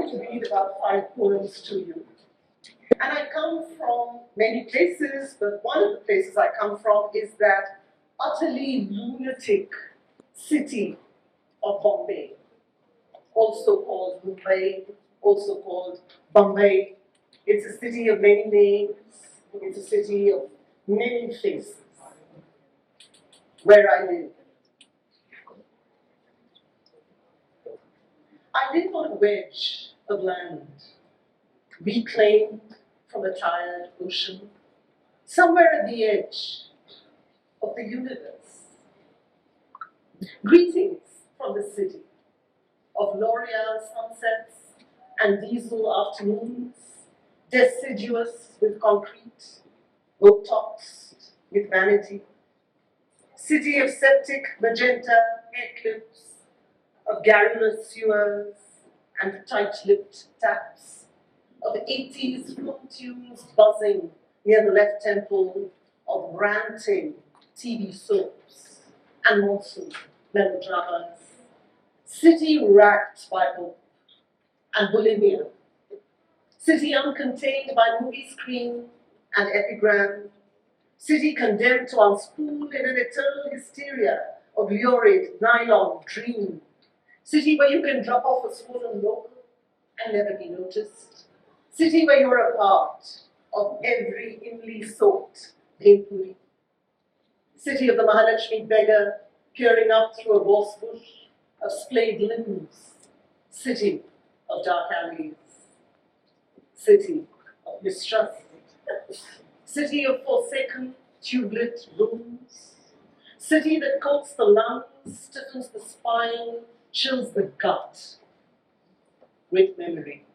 going to read about 5 poems to you. And I come from many places, but one of the places I come from is that utterly lunatic city of Bombay, also called Mumbai, also called Bombay. It's a city of many names, it's a city of many faces, where I live. I live on a wedge of land, reclaimed from a tired ocean, somewhere at the edge of the universe. Greetings from the city of L'Oreal sunsets and diesel afternoons, deciduous with concrete, botoxed with vanity. City of septic magenta hair clips, of garrulous sewers and tight-lipped taps, of 80s film tunes buzzing near the left temple, of ranting TV soaps and monsoon melodramas. City racked by hope and bulimia. City uncontained by movie screen and epigram. City condemned to unspool in an eternal hysteria of lurid nylon dream. City where you can drop off a swollen local and never be noticed. City where you're a part of every inly soaked bhelpuri. City of the Mahalakshmi beggar peering up through a gorse bush of splayed limbs. City of dark alleys. City of mistrust. City of forsaken tubelit rooms. City that coats the lungs, stiffens the spine, chills the gut with memory.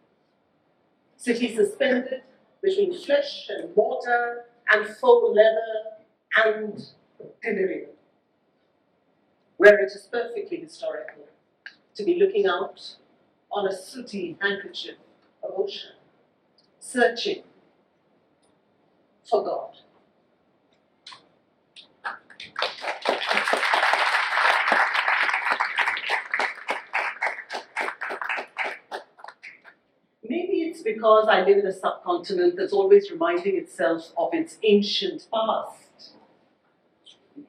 City suspended between flesh and mortar and faux leather and delirium, where it is perfectly historical to be looking out on a sooty handkerchief of ocean, searching for God. Maybe it's because I live in a subcontinent that's always reminding itself of its ancient past.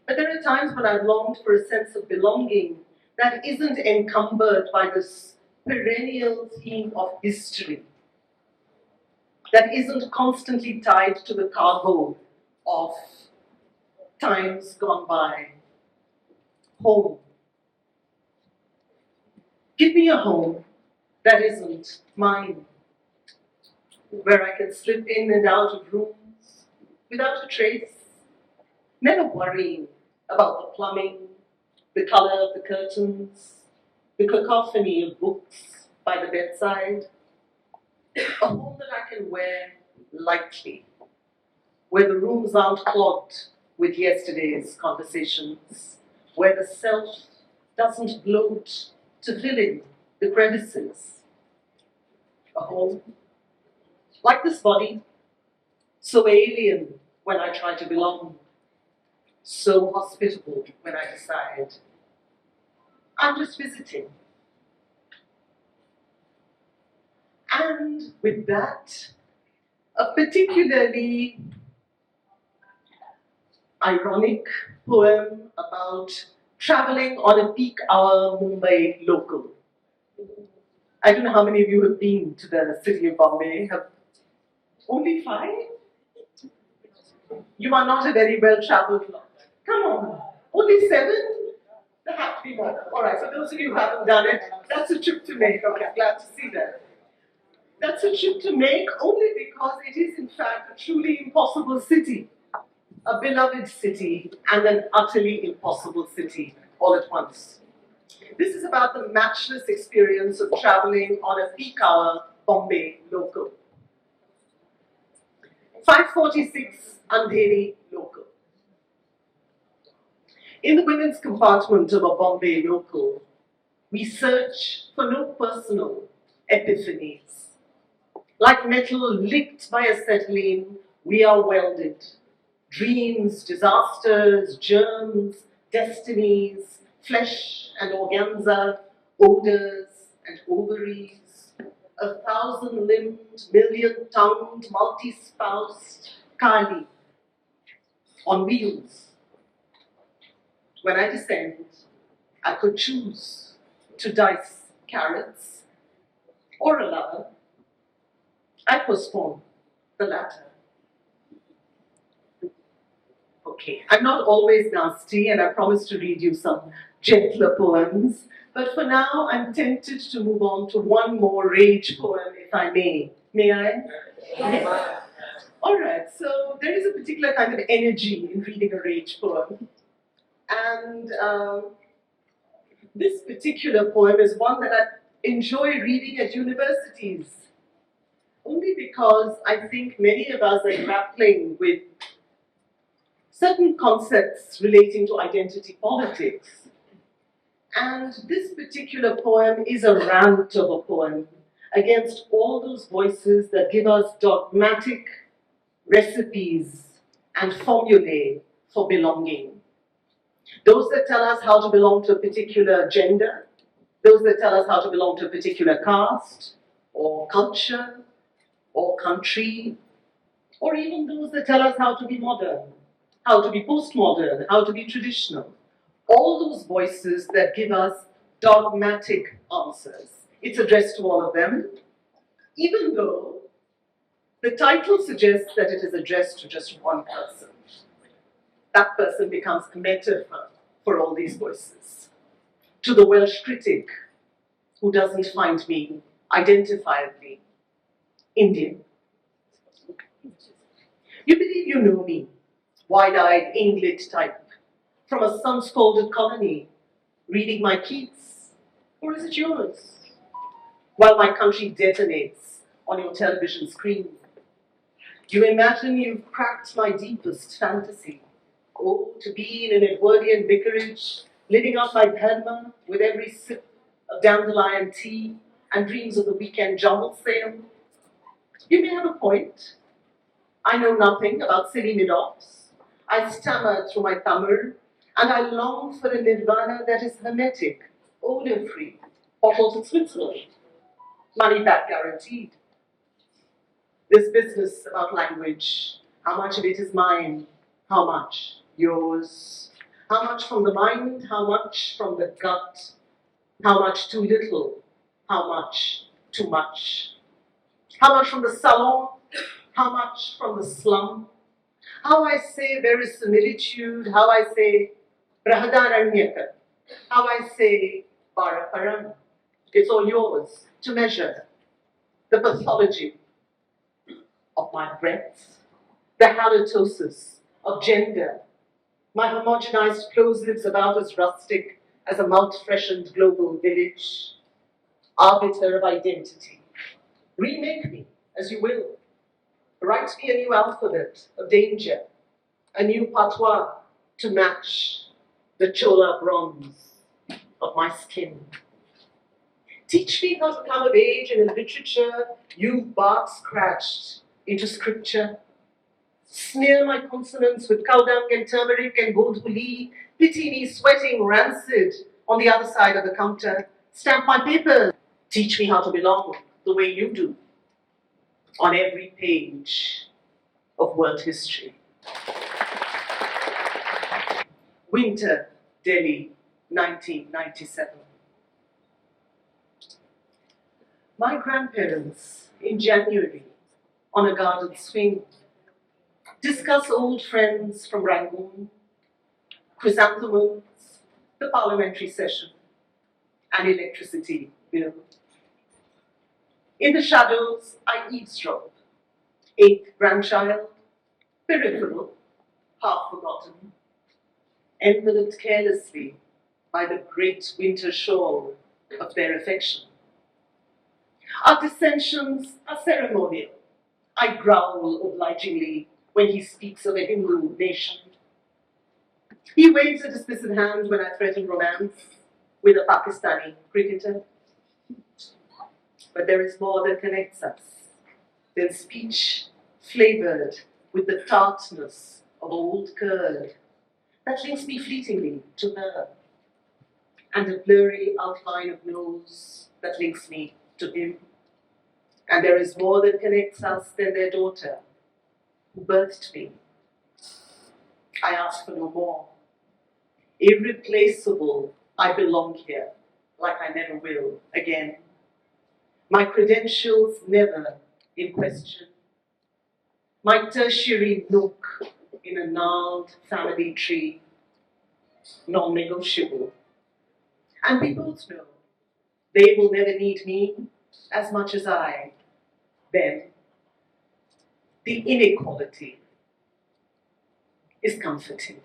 But there are times when I've longed for a sense of belonging that isn't encumbered by this perennial theme of history, that isn't constantly tied to the cargo of times gone by. Home. Give me a home that isn't mine, where I can slip in and out of rooms without a trace, never worrying about the plumbing, the color of the curtains, the cacophony of books by the bedside. A home that I can wear lightly, where the rooms aren't clogged with yesterday's conversations, where the self doesn't bloat to fill in the crevices. A home like this body, so alien when I try to belong, so hospitable when I decide I'm just visiting. And with that, a particularly ironic poem about traveling on a peak hour Mumbai local. I don't know how many of you have been to the city of Bombay. Only 5? You are not a very well-traveled lot. Come on, only 7? There have to be more. All right, for those of you who haven't done it, that's a trip to make. Okay, I'm glad to see that. That's a trip to make only because it is in fact a truly impossible city. A beloved city and an utterly impossible city all at once. This is about the matchless experience of traveling on a peak hour Bombay local. 5:46 Andheri local. In the women's compartment of a Bombay local, we search for no personal epiphanies. Like metal licked by acetylene, we are welded. Dreams, disasters, germs, destinies, flesh and organza, odors and ovaries, a thousand-limbed, million-tongued, multi-spoused Kali on wheels. When I descend, I could choose to dice carrots or a lover. I postpone the latter. Okay, I'm not always nasty, and I promise to read you some gentler poems, but for now I'm tempted to move on to one more rage poem, if I may. May I? Yes. All right, so there is a particular kind of energy in reading a rage poem, and this particular poem is one that I enjoy reading at universities, only because I think many of us are grappling with certain concepts relating to identity politics. And this particular poem is a rant of a poem against all those voices that give us dogmatic recipes and formulae for belonging. Those that tell us how to belong to a particular gender, those that tell us how to belong to a particular caste, or culture, or country, or even those that tell us how to be modern, how to be postmodern, how to be traditional. All those voices that give us dogmatic answers. It's addressed to all of them, even though the title suggests that it is addressed to just one person. That person becomes a metaphor for all these voices. To the Welsh critic who doesn't find me identifiably Indian. You believe you know me, wide-eyed, English type, from a sun-scalded colony, reading my Keats, or is it yours? While my country detonates on your television screen, you imagine you've cracked my deepest fantasy. Oh, to be in an Edwardian vicarage, living out my Dharma with every sip of dandelion tea and dreams of the weekend jumble sale. You may have a point. I know nothing about silly mid-ops. I stammer through my Tamil, and I long for a nirvana that is hermetic, odor-free, bottled in Switzerland, money back guaranteed. This business about language, how much of it is mine, how much yours, how much from the mind, how much from the gut, how much too little, how much too much, how much from the salon, how much from the slum, how I say verisimilitude, how I say brahadaranyaka, how I say baraparam. It's all yours to measure. The pathology of my breath, the halitosis of gender, my homogenized plosives about as rustic as a mouth-freshened global village, arbiter of identity. Remake me as you will. Write me a new alphabet of danger, a new patois to match the chola bronze of my skin. Teach me how to come of age in a literature you've bark scratched into scripture. Smear my consonants with cow dung and turmeric and godhuli. Pity me sweating rancid on the other side of the counter. Stamp my papers. Teach me how to belong the way you do on every page of world history. Winter, Delhi, 1997. My grandparents, in January, on a garden swing, discuss old friends from Rangoon, chrysanthemums, the parliamentary session, and electricity bill. In the shadows, I eavesdrop. Eighth grandchild, peripheral, half forgotten, enveloped carelessly by the great winter shawl of their affection. Our dissensions are ceremonial. I growl obligingly when he speaks of a Hindu nation. He waves a dismissive hand when I threaten romance with a Pakistani cricketer. But there is more that connects us than speech flavored with the tartness of old curd that links me fleetingly to her, and a blurry outline of nose that links me to him. And there is more that connects us than their daughter, who birthed me. I ask for no more. Irreplaceable, I belong here, like I never will again. My credentials never in question. My tertiary nook in a gnarled family tree, non-negotiable. And we both know they will never need me as much as I them. The inequality is comforting.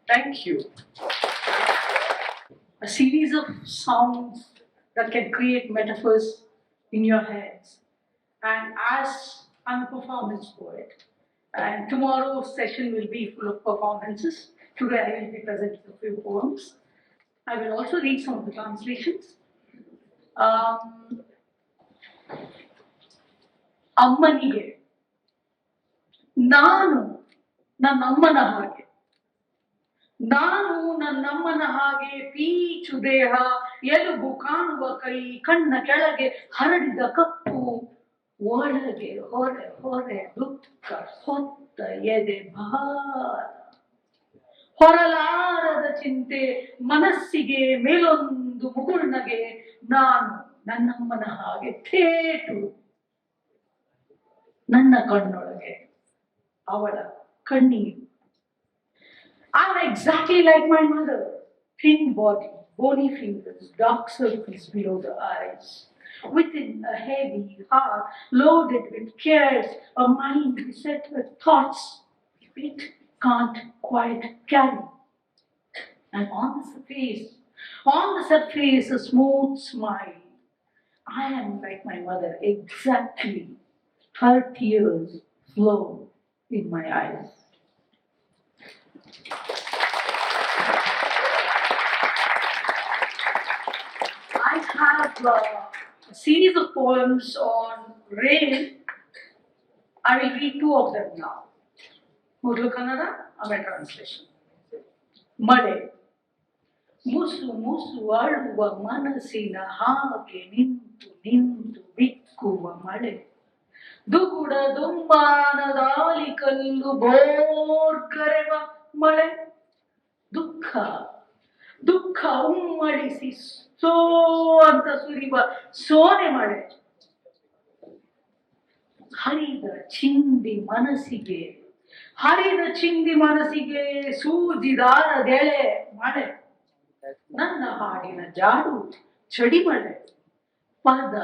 Thank you. A series of sounds that can create metaphors in your heads. And as I'm a performance poet, and tomorrow's session will be full of performances. Today I will be presenting a few poems. I will also read some of the translations. ಅಮ್ಮನಿಗೆ ನಾನು ನನ್ನಮ್ಮನ ಹಾಗೆ ನಾನು ನನ್ನಮ್ಮನ ಹಾಗೆ peach ದೇಹ ಎಲುಬು ಕಾಣುವ ಕೈ ಕಣ್ಣ ಕೆಳಗೆ ಹರಡಿದ ಕಪ್ಪು ಒಳಗೆ ಹೊರೆ ಹೊರೆ ದುಃಖ ಹೊತ್ತ ಎದೆ ಭಾರ ಹೊರಲಾರದ ಚಿಂತೆ ಮನಸ್ಸಿಗೆ ಮೇಲೊಂದು ಮುಗುಳ್ನಗೆ ನಾನು ನನ್ನಮ್ಮನ ಹಾಗೆ ಥೇಟು ನನ್ನ ಕಣ್ಣೊಳಗೆ ಅವಳ ಕಣ್ಣೀರು. I'm exactly like my mother. Thin body, bony fingers, dark circles below the eyes. Within a heavy heart loaded with cares, a mind beset with thoughts it can't quite carry. And on the surface, a smooth smile. I am like my mother, exactly. Her tears flow in my eyes. I have a series of poems on rain. I will read two of them now. Mudlu Kannada, Amen translation. Made. ಮುಸು ಮುಸು ಅಳುವ ಮನಸ್ಸಿನ ಹಾಗೆ ನಿಂತು ನಿಂತು ಬಿಕ್ಕುವ ಮಳೆ ದುಗುಡ ದುಂಬಾನದಾಲಿ ಕಲ್ಲು ಬೋರ್ಗರೆವ ಮಳೆ ದುಃಖ ದುಃಖ ಉಮ್ಮಳಿಸಿ ಸೋ ಅಂತ ಸುರಿವ ಸೋನೆ ಮಳೆ ಹರಿದ ಚಿಂದಿ ಮನಸ್ಸಿಗೆ ಸೂಜಿದಾರದೆಳೆ ಮಳೆ ನನ್ನ ಹಾಡಿನ ಜಾಡು ಚಡಿಮಳೆ ಪದ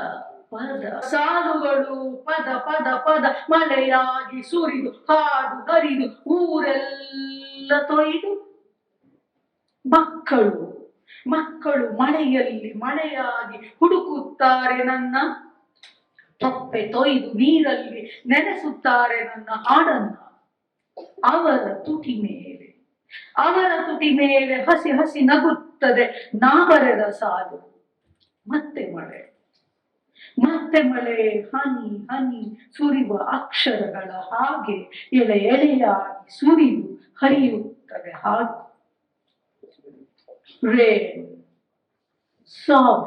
ಪದ ಸಾಲುಗಳು ಪದ ಪದ ಪದ ಮಳೆಯಾಗಿ ಸುರಿದು ಹಾಡು ಹರಿದು ಊರೆಲ್ಲ ತೊಯ್ದು ಮಕ್ಕಳು ಮಳೆಯಲ್ಲಿ ಮಳೆಯಾಗಿ ಹುಡುಕುತ್ತಾರೆ ನನ್ನ ತೊಪ್ಪೆ ತೊಯ್ದು ನೀರಲ್ಲಿ ನೆನೆಸುತ್ತಾರೆ ನನ್ನ ಹಾಡನ್ನ ಅವರ ತುಟಿ ಮೇಲೆ ಹಸಿ ಹಸಿ ನಗುತ್ತದೆ ನಾ ಬರೆದ ಸಾಲು ಮತ್ತೆ ಮಳೆ ಹನಿ ಹನಿ ಸುರಿವ ಅಕ್ಷರಗಳ ಹಾಗೆ ಎಳೆಯಾಗಿ ಸುರಿದು ಹರಿಯುತ್ತದೆ ಹಾಡು rain sob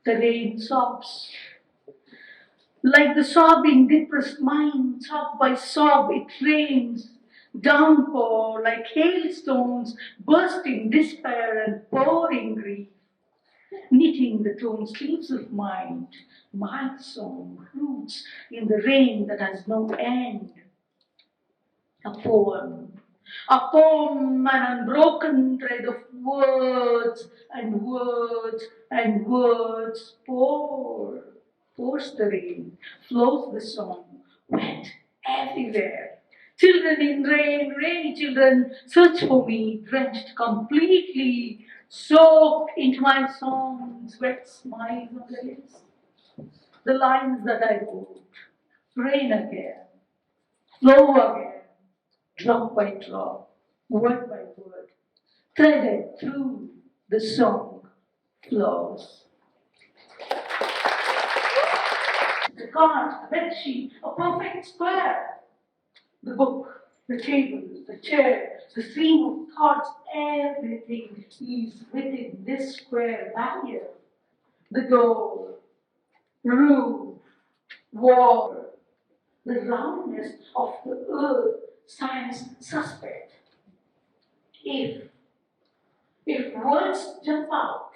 the rain sobs like the sobbing depressed mind sob by sob it rains downpour like hailstones bursting despair and pouring grief knitting the torn sleeves of mind my song roots in the rain that has no end a poem and unbroken thread of words and words pours the rain flows the song wet everywhere. Children in rain, rainy children, search for me, drenched completely, soaked into my songs, wet smiles on the lips. The lines that I wrote, rain again, flow again, drop by drop, word by word, threaded through the song flows. The card, the bedsheet, a perfect square. The book, the table, the chair, the stream of thoughts, everything is within this square barrier. the door, roof, wall, the roundness of the earth science suspect. If, if words jump out,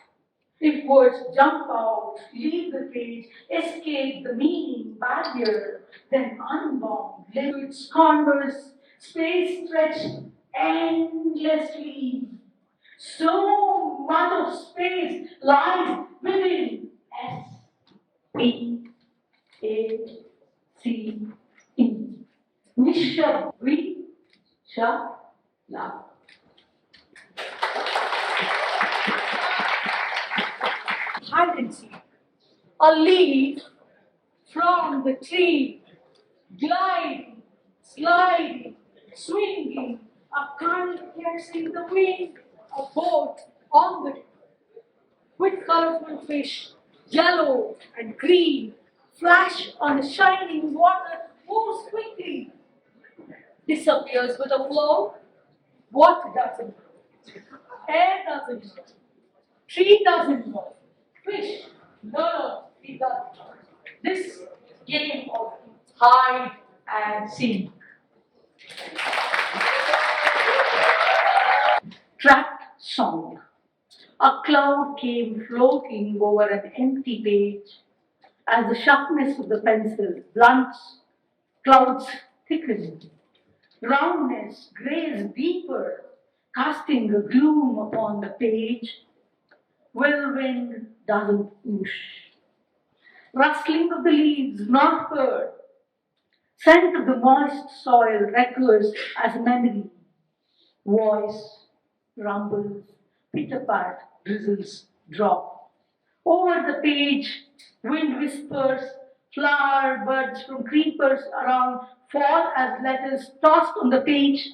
if words jump out, leave the page, escape the meaning barrier, then unbound liquids converse, space stretched endlessly. So much of space lies within S P A C E. Vishab, La. Hide and seek. A leaf from the tree, gliding, sliding, swinging, a kite catching the wind, a boat on the with colorful fish, yellow and green, flash on the shining water, moves quickly, disappears with a flow. What doesn't go? Air doesn't go. Tree doesn't go. Fish, no, it doesn't go. This game of hide and seek. Trapped song. A cloud came floating over an empty page. As the sharpness of the pencil blunts, clouds thicken. Roundness grays deeper, casting a gloom upon the page. Whirlwind doesn't whoosh. Rustling of the leaves not heard. Scent of the moist soil recurs as memory. Voice rumbles, pitter-pat, drizzles drop. Over the page, wind whispers, flower buds from creepers around fall as letters tossed on the page.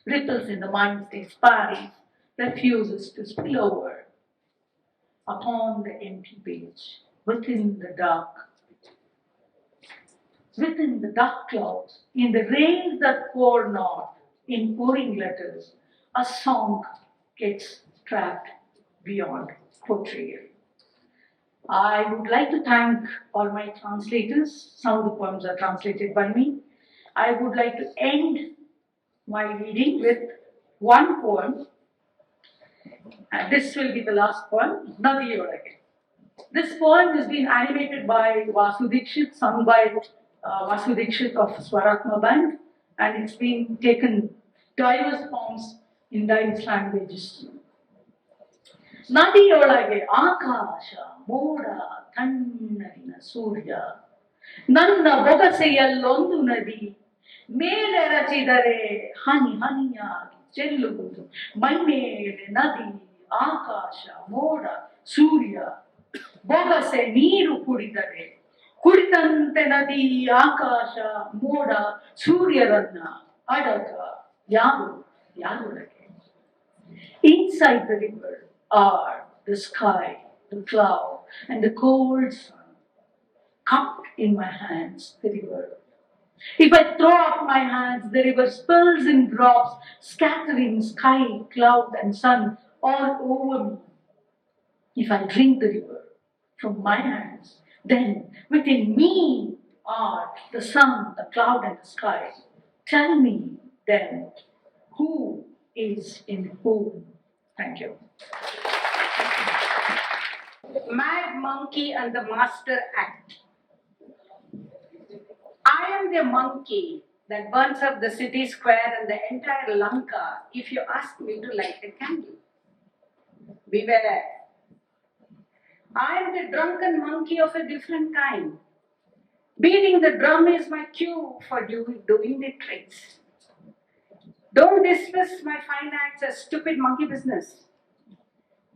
Ripples in the mind stays Paris, refuses to spill over upon the empty page, within the dark clouds, in the rains that pour not, in pouring letters, a song gets trapped beyond portrayal. I would like to thank all my translators. Some of the poems are translated by me. I would like to end my reading with one poem. And this will be the last poem, Nadi Orage. This poem has been animated by Vasu Dikshit, sung by Vasu Dikshit of Swaratma Band, and it's been taken diverse forms in diverse languages. ನದಿಯೊಳಗೆ ಆಕಾಶ ಮೋಡ ತಣ್ಣಗಿನ ಸೂರ್ಯ ನನ್ನ ಬೊಗಸೆಯಲ್ಲೊಂದು ನದಿ ಮೇಲೆ ರಚಿದರೆ ಹನಿ ಹನಿಯಾಗಿ ಚೆಲ್ಲುವುದು ಮೈಮೇಲೆ ನದಿ ಆಕಾಶ ಮೋಡ ಸೂರ್ಯ ಬೊಗಸೆ ನೀರು ಕುಡಿದರೆ ಕುಡಿದಂತೆ ನದಿ ಆಕಾಶ ಮೋಡ ಸೂರ್ಯರನ್ನ ಅಡಗ ಯಾರೊಳಗೆ Inside the river are the sky, the cloud, and the cold sun. Cupped in my hands, the river. If I throw up my hands, the river spills in drops, scattering sky, cloud, and sun all over me. If I drink the river from my hands, then within me are the sun, the cloud, and the sky. Tell me then, who is in whom? Thank you. Mad Monkey and the Master Act. I am the monkey that burns up the city square and the entire Lanka if you ask me to light a candle. Beware. I am the drunken monkey of a different kind. Beating the drum is my cue for doing the tricks. Don't dismiss my fine acts as stupid monkey business.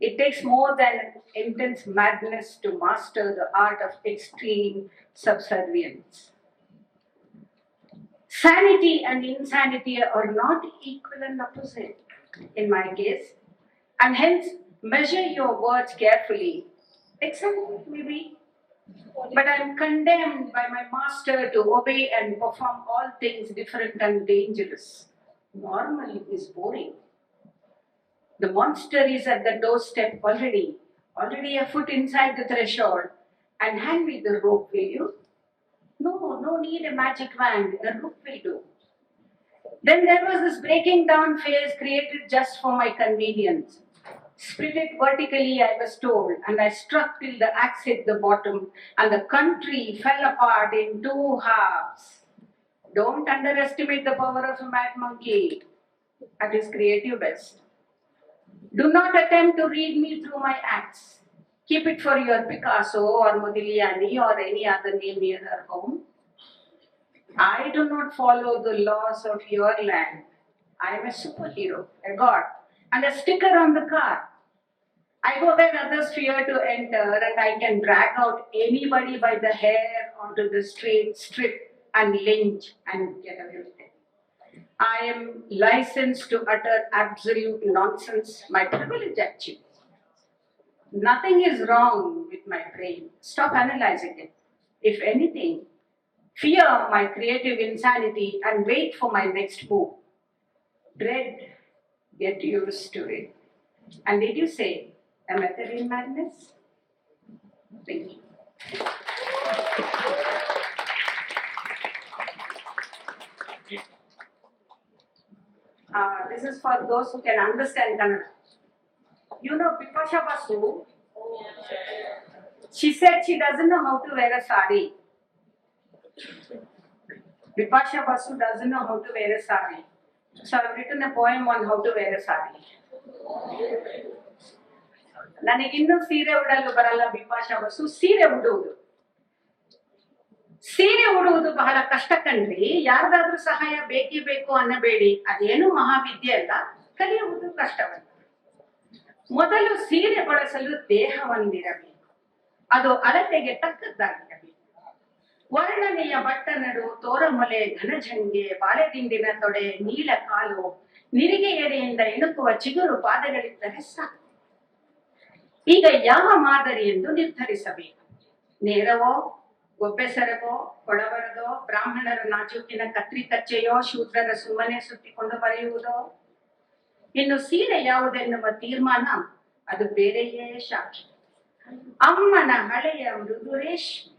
It takes more than intense madness to master the art of extreme subservience. Sanity and insanity are not equal and opposite in my case, and hence measure your words carefully, except maybe. But I am condemned by my master to obey and perform all things different and dangerous. Normal is boring. The monster is at the doorstep already, already a foot inside the threshold, and hand me the rope, will you? No need a magic wand, the rope will do. Then there was this breaking down phase created just for my convenience. Split it vertically, I was told, and I struck till the axe hit the bottom, and the country fell apart in two halves. Don't underestimate the power of a mad monkey at his creative best. Do not attempt to read me through my acts. Keep it for your Picasso or Modigliani or any other name near home. I do not follow the laws of your land. I am a superhero, a god, and a sticker on the car. I go where others fear to enter, and I can drag out anybody by the hair onto the street, strip and lynch and get away with it. I am licensed to utter absolute nonsense, my privilege actually. Nothing is wrong with my brain. Stop analyzing it. If anything, fear my creative insanity and wait for my next move. Dread, get used to it. And did you say a method in madness? Thank you. This is for those who can understand Kannada. You know Bipasha Basu? She said she doesn't know how to wear a sari. Bipasha Basu doesn't know how to wear a sari. So I've written a poem on how to wear a sari. ನನಗಿನ್ನೂ ಸೀರೆ ಉಡಲು ಬರಲ್ಲ ಬಿಪಾಶಾ ಬಸು. ಸೀರೆ ಉಡುವುದು ಬಹಳ ಕಷ್ಟ ಕಣ್ರಿ. ಯಾರ್ದಾದ್ರೂ ಸಹಾಯ ಬೇಕೇ ಬೇಕು ಅನ್ನಬೇಡಿ. ಅದೇನು ಮಹಾವಿದ್ಯೆ ಅಲ್ಲ, ಕಲಿಯುವುದು ಕಷ್ಟವಲ್ಲ. ಮೊದಲು ಸೀರೆ ಬಳಸಲು ದೇಹ ಹೊಂದಿರಬೇಕು, ಅದು ಅಳತೆಗೆ ತಕ್ಕದ್ದಾಗಿರಬೇಕು. ವರ್ಣನೆಯ ಬಟ್ಟನಡು, ತೋರಮೊಲೆ, ಘನಜಂಗೆ, ಬಾಳೆದಿಂಡಿನ ತೊಡೆ, ನೀಳ ಕಾಲು, ನಿರಿಗೆ ಎಡೆಯಿಂದ ಇಣುಕುವ ಚಿಗುರು ಪಾದಗಳಿದ್ದರೆ ಸಾಕು. ಈಗ ಯಾವ ಮಾದರಿ ಎಂದು ನಿರ್ಧರಿಸಬೇಕು. ನೇರವೋ, ಗೊಬ್ಬೆಸರವೋ, ಕೊಳವರದೋ, ಬ್ರಾಹ್ಮಣರ ನಾಜೂಕಿನ ಕತ್ರಿ ಕಚ್ಚೆಯೋ, ಶೂದ್ರರ ಸುಮ್ಮನೆ ಸುತ್ತಿಕೊಂಡು ಬರೆಯುವುದೋ? ಇನ್ನು ಸೀರೆ ಯಾವುದೆನ್ನುವ ತೀರ್ಮಾನ ಅದು ಬೇರೆಯೇ ಶಾಖೆ. ಅಮ್ಮನ ಹಳೆಯ ಮೃದು ರೇಷ್ಮೆ,